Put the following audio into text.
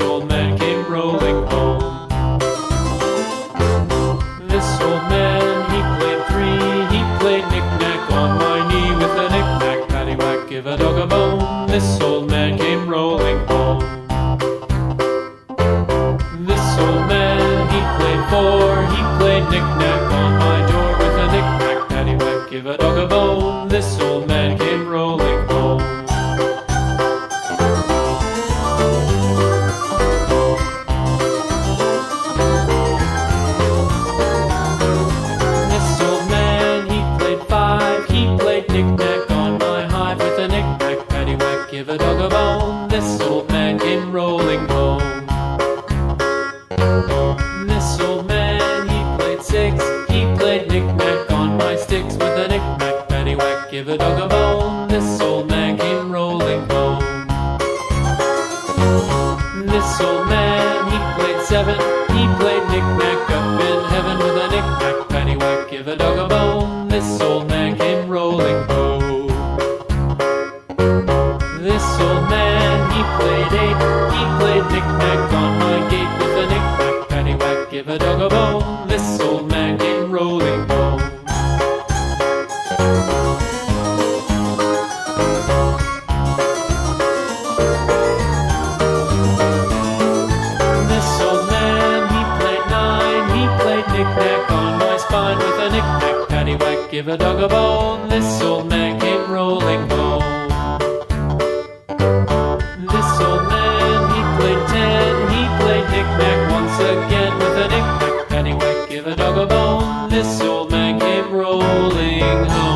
old man came rolling home. This old man, he played three. He played knick-knack on my knee with a knick-knack, paddywhack, give a dog a bone. This old man came rolling home. This old man, he played four. He played knick-knack on my door with a knick-knack, paddywhack, give a dog a bone. This old man came rolling home. This old man, he played five. He played knick-knack on my hive with a knick-knack, paddywhack, give a dog a bone. This old man came rolling home. This old man, he played six. He played knick-knack on my sticks with a knick-knack, paddywhack, give a dog a bone. This old man came rolling home. This old man, he played seven. He played knick-knack up in heaven with a knick-knack, paddywhack, give a dog a bone. This old man came rolling home. This old man, he played eight. He played knick-knack on my gate with a knick-knack, paddywhack, give a dog a bone. This old man came rolling home. This old man, he played nine. He played knick-knack on my spine with a knick-knack, paddywhack, give a dog a bone. This old man came rolling home. This old man, he played ten. He played knick-knack once again with a knick-knack, paddywhack, give a dog a bone. This old man came rolling home.